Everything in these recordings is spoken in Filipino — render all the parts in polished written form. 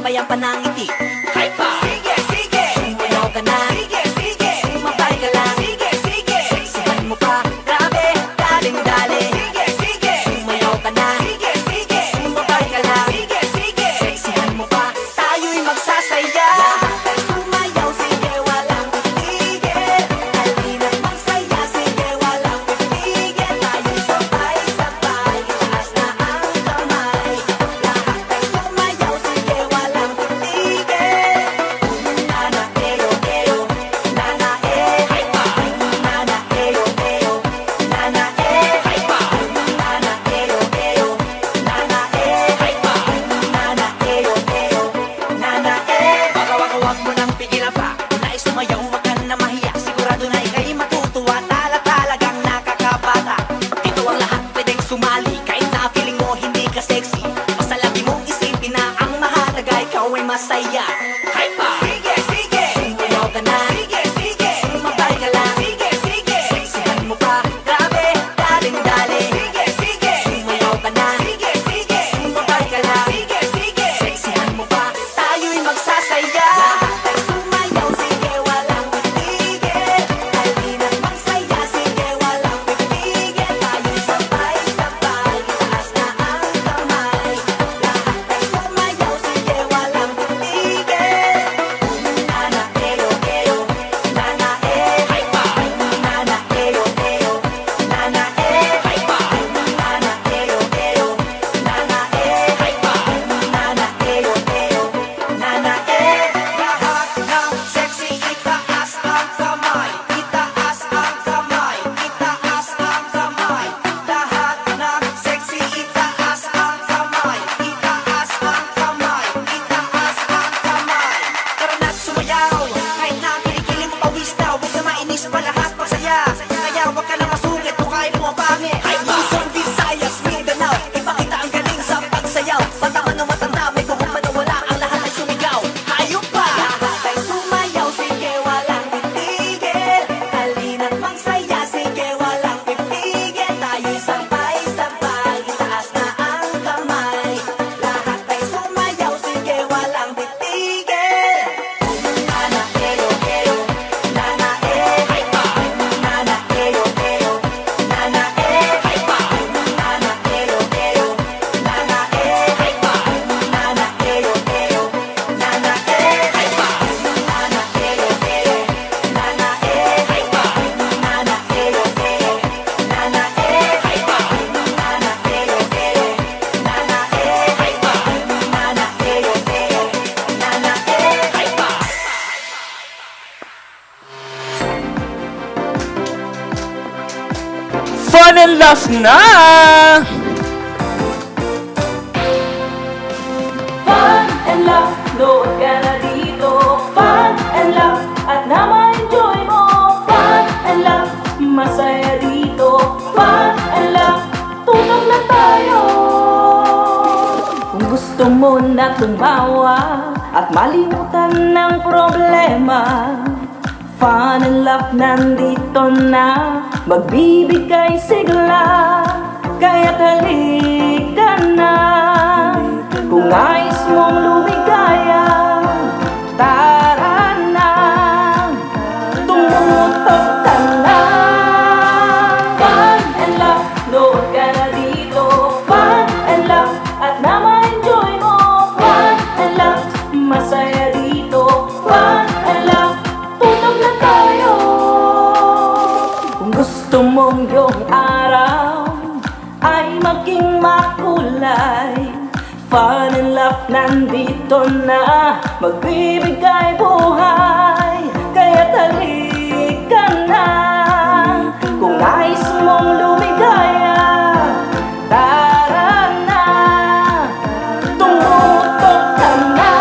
sumayan pa ng ngiti. Hype pa! Sige, sige! Sumayaw ka na. Sige, sige! Sumabay ka lang. Sige, sige! Seksihan mo pa. Grabe, daling dali. Sige, sige! Sumayaw ka na. Sige, sige! Sumabay ka lang. Sige, sige! Seksihan mo pa. Tayo'y magsasaya. Lahat ay sumayaw, sige, walang titigil. Halina't magsaya, sige, walang titigil. Tayo'y sabay-sabay, itaas na ang kamay. Lahat ay sumayaw, sige, walang titigil. Nana, eyo, eyo, nana, hype pa! Nana, eyo, eyo, nana, hype pa! Nana, eyo, eyo, nana, hype pa! Nana, eyo, eyo, nana, wag mo nang pigilan pa. Kung nais sumayaw, wag ka na mahiya. Sigurado na ika'y matutuwa. Talagang nakakabata. Dito ang lahat pwedeng sumali. Kahit na feeling mo hindi ka sexy, basta lagi mong isipin na ang mahalaga ikaw ay masaya. Hype pa! Sige, sige! Sumayaw ka na. Sige, sige! Sumabay ka lang. Sige, sige! Seksihan mo pa. Grabe, daling dali. Sige, sige! Sumayaw ka na. Sige, sige! Sumabay ka lang. Sige, sige! Seksihan mo pa. Tayo'y magsasaya. Lahat ay sumayaw, sige, walang titigil. Halina't magsaya, sige, walang titigil. Tayo'y sabay-sabay, itaas na ang kamay. Lahat ay sumayaw, sige, walang titigil. Nana, eyo, eyo, nana, hype pa! Nana, eyo, eyo, nana, hype pa! Nana, eyo, eyo, nana, hype pa! Nana, eyo, eyo, nana, lahat ng sexy, itaas ang kamay. Itaas ang kamay. Itaas ang kamay. Lahat ng sexy, itaas ang kamay. Itaas ang kamay. Itaas ang kamay. Tara na't sumayaw. Kahit na kilikili mo pawis daw, huwag na mainis pa lahat pasaya. Kaya huwag ka na masungit, mukhain mo ang pangit. Luzon, Visayas, Mindanao, ipakita ang galing sa pagsayaw. Patama na matanda, may kuhong manawala, ang lahat ay sumigaw. Hayop pa! Lahat ay sumayaw, sige, walang titigil. Halina't magsaya, sige, walang titigil. Tayo'y sabay-sabay, itaas na ang kamay. Lahat ay sumayaw, sige, walang titigil. Nana, eyo, eyo, nana, hype pa! Nana, eyo, eyo, nana, hype pa! Nana, eyo, eyo, nana, hype pa! Nana, eyo, eyo, nana, hype pa! Nana, eyo, eyo, nana, hype pa! Nana, eyo, eyo, nana, hype pa! Nana, eyo, eyo, nana, hype pa! Nana, eyo, eyo, nana, hype pa! Fun and Love na! Fun and love, nood ka na dito. Fun and love, at na ma-enjoy mo. Fun and love, masaya dito. Fun and love, tutok na tayo. Kung gusto mo na tumawa at malimutan ng problema, Fun and Love nandito na, magbibigay sigla. Kaya't halika na, kung nais mong lumigaya, tara na, tumutok ka na. Fun and Love, nood ka na dito. Fun and Love, at na ma-enjoy mo. Fun and Love, masaya dito. Fun and Love, tutok na tayo. Kung gusto mong yung araw ay maging makulay, Fun and Love nandito na, magbibigay buhay. Kaya't halika na, kung nais mong lumigaya, tara na, tumutok ka na. Fun and Love, nood ka na dito. Fun and Love, at na ma-enjoy mo. Fun and Love, masaya dito. Fun and Love, tutok na tayo. Kung gusto mong yung araw ay maging makulay, Fun and Love nandito na, magbibigay buhay. Kaya't halika na, kung nais mong lumigaya, tara na, tumutok ka na.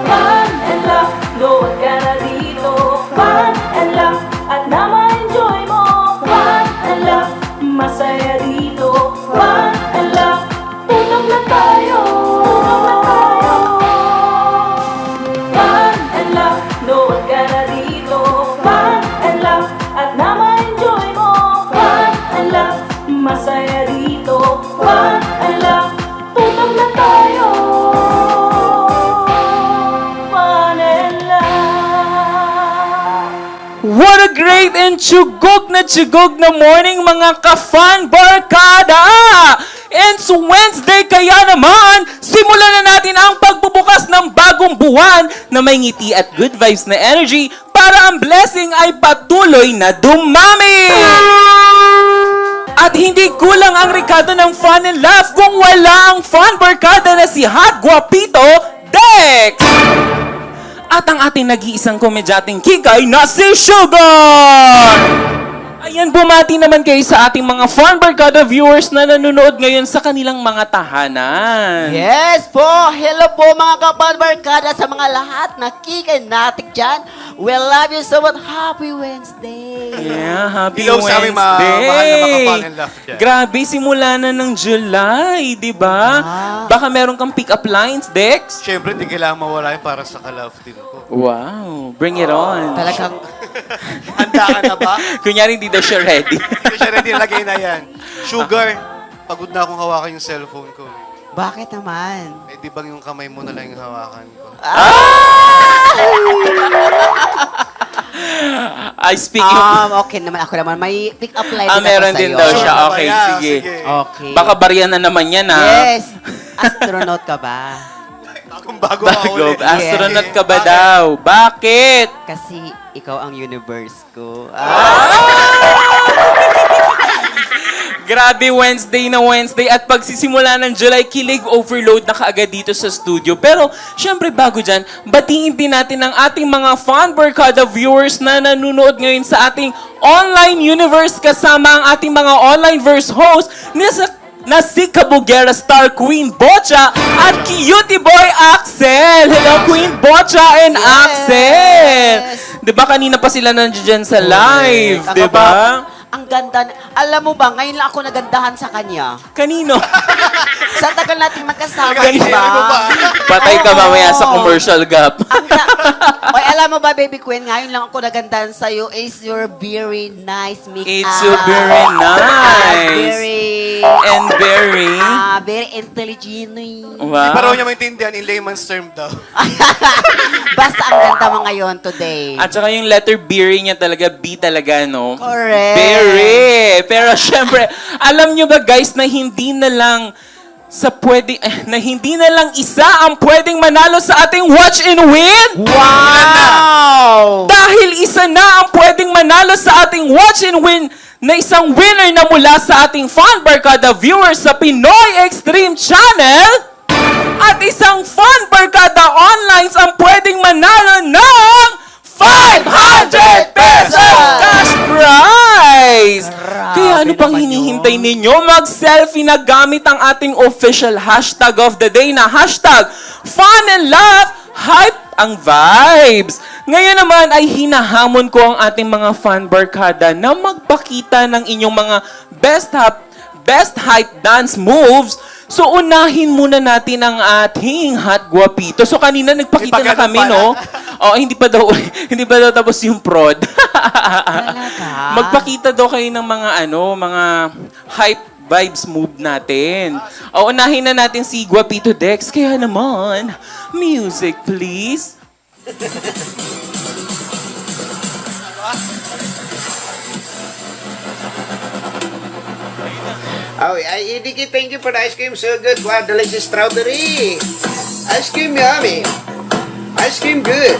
Fun and Love, nood ka na dito. Fun and Love, at na ma-enjoy mo. Fun and Love, masaya dito. Fun and Love, tutok na tayo. Tutok na tayo. Fun and Love, nood ka na dito. Fun and Love, at na ma-enjoy mo. Fun bright and tsugog na morning mga ka-fun barkada! It's Wednesday kaya naman, simulan na natin ang pagbubukas ng bagong buwan na may ngiti at good vibes na energy para ang blessing ay patuloy na dumami! At hindi kulang ang rekado ng fun and laugh kung wala ang fun barkada na si Hot Guapito Dex! At ang ating nag-iisang komedyating kikay na si Sugar! Ayan, bumati naman kayo sa ating mga Fun Barkada viewers na nanonood ngayon sa kanilang mga tahanan. Yes po! Hello po mga kapanbarkada sa mga lahat na kikay natin dyan. We love you so much. Happy Wednesday! Yeah, happy Hello sa aming mahal na mga Wednesday! Fun and Laugh dyan. Grabe, simula na ng July, di ba? Baka meron kang pick-up lines, Dex? Siyempre, hindi kailangan mawala yun para sa ka-love team ko. Wow, bring it on. Talagang, Handa ka na ba? Kunyari, hindi daw siya ready. Hindi siya ready, lagay na yan. Sugar, pagod na akong hawakan yung cellphone ko. bakit naman? Eh, di bang yung kamay mo na lang yung hawakan ko? I speaking... Okay naman. Ako naman. May pick-up line meron din daw siya. Sure Okay, ba yan? sige. Okay. Baka barya na naman yan, ha? Yes! Astronaut ka ba? Bagong-bago ako Bago, ulit. astronaut ka ba Bakit? daw? Bakit? Kasi ikaw ang universe ko. Grabe, Wednesday na Wednesday at pagsisimula ng July, kilig overload na kaagad dito sa studio. Pero, syempre bago dyan, batiin din natin ang ating mga Fun Barkada viewers na nanonood ngayon sa ating online universe kasama ang ating mga online verse host na si Kabugera Star Queen Bocha at Cutie Boy Axel. Hello, Queen Bocha and Axel. Diba kanina pa sila nandiyan sa live, Ako diba? ba? Ang ganda. Alam mo ba, ngayon lang ako nagandahan sa kanya. Kanino? Sa tagal natin magkasama, Ganyan di ba? mo ba? Patay ka mamaya sa commercial gap. Oy, alam mo ba, baby queen, ngayon lang ako nagandahan sa'yo is your very nice makeup. It's so very nice. Very, And very... very intelligent. Di pa raw Wow. niya maintindihan in layman's term daw. Basta ang ganda mo ngayon today. At saka yung letter B niya talaga, B talaga, no? Correct. Very. Pero syempre, alam nyo ba guys na hindi na lang na hindi na lang isa ang pwedeng manalo sa ating Watch and Win? Wow! Dahil isa na ang pwedeng manalo sa ating Watch and Win na isang winner na mula sa ating Fun Barkada viewers sa Pinoy Extreme Channel at isang Fun Barkada Online ang pwedeng manalo ng 500 pesos cash prize! Kaya ano pang naman hinihintay ninyo? Mag-selfie na gamit ang ating official hashtag of the day na hashtag Fun and Laugh Hype ang Vibes. Ngayon naman ay hinahamon ko ang ating mga Fun Barkada na magpakita ng inyong mga best hype dance moves. So, unahin muna natin ang ating Hot Guapito. So, kanina nagpakita na May kami, pagganap no? Oh, hindi pa daw tapos yung prod. Talaga? Magpakita daw kayo ng mga mga hype vibes move natin. O, unahin na natin si Guapito Dex. Kaya naman, music please. Oh, Idiki, thank you for the ice cream. So good. Wow, delicious strawberry. Ice cream yummy. Ice cream good.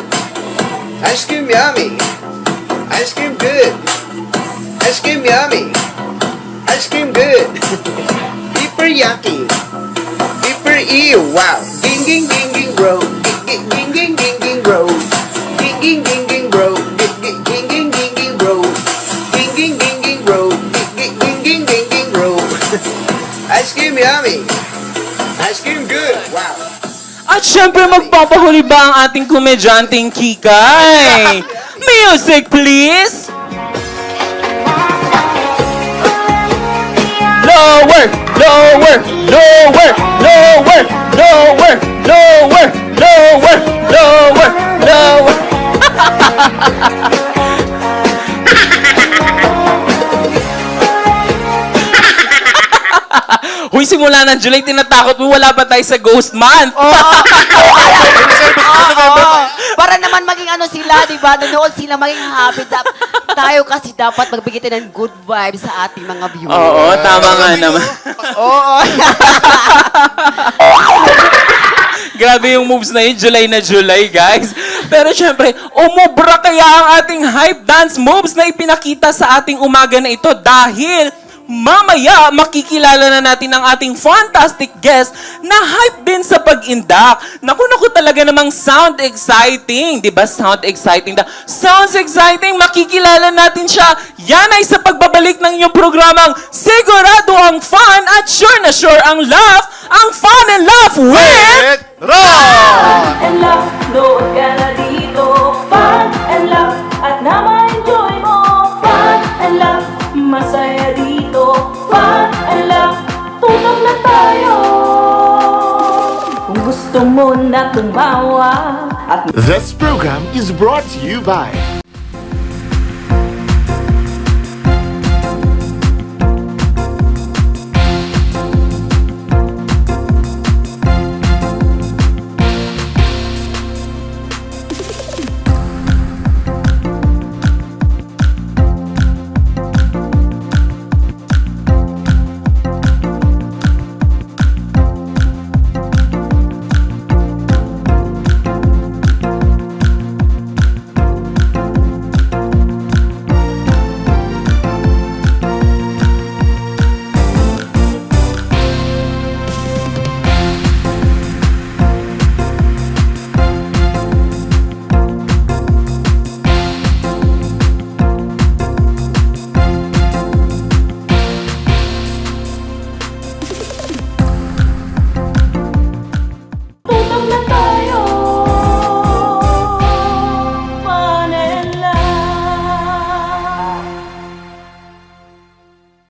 Ice cream yummy. Ice cream good. Ice cream yummy. Ice cream good. Super yucky. Super ew. Wow. Ging ging ging ging bro. Ging ging ging ging ging bro. Ging ging ging ging bro. Ging ging ging ging ging bro. Ging ging ging ging bro. Ging ging ging ging ging bro. Ice cream yummy. Ice cream good. Wow. At syempre, magpapahuli ba ang ating komedyanteng Kikay? Music, please! Lower, lower, lower, lower, lower, lower, lower, lower, lower. Huy, simula ng July, tinatakot mo, wala pa tayo sa Ghost Month. Para naman maging ano sila, di ba? Nanood sila maging happy. Tayo kasi dapat magbigay tayo ng good vibes sa ating mga viewers. Oo, tama nga naman. Oo. Grabe yung moves na yun, July na July, guys. Pero syempre, umubra kaya ang ating hype dance moves na ipinakita sa ating umaga na ito dahil mamaya makikilala na natin ang ating fantastic guest na hype din sa pag-indak. Naku talaga namang sound exciting. Diba sound exciting? Sounds exciting, makikilala natin siya. Yan ay sa pagbabalik ng inyong programang Sigurado ang Fun at Sure na Sure ang Laugh, ang Fun and Laugh with... Fun and laugh, nood ka na dito. Fun and laugh, at na ma-enjoy mo. Fun and laugh, masaya dito. Fun and laugh, tutok na tayo. Kung gusto mo na tumawa at This program is brought to you by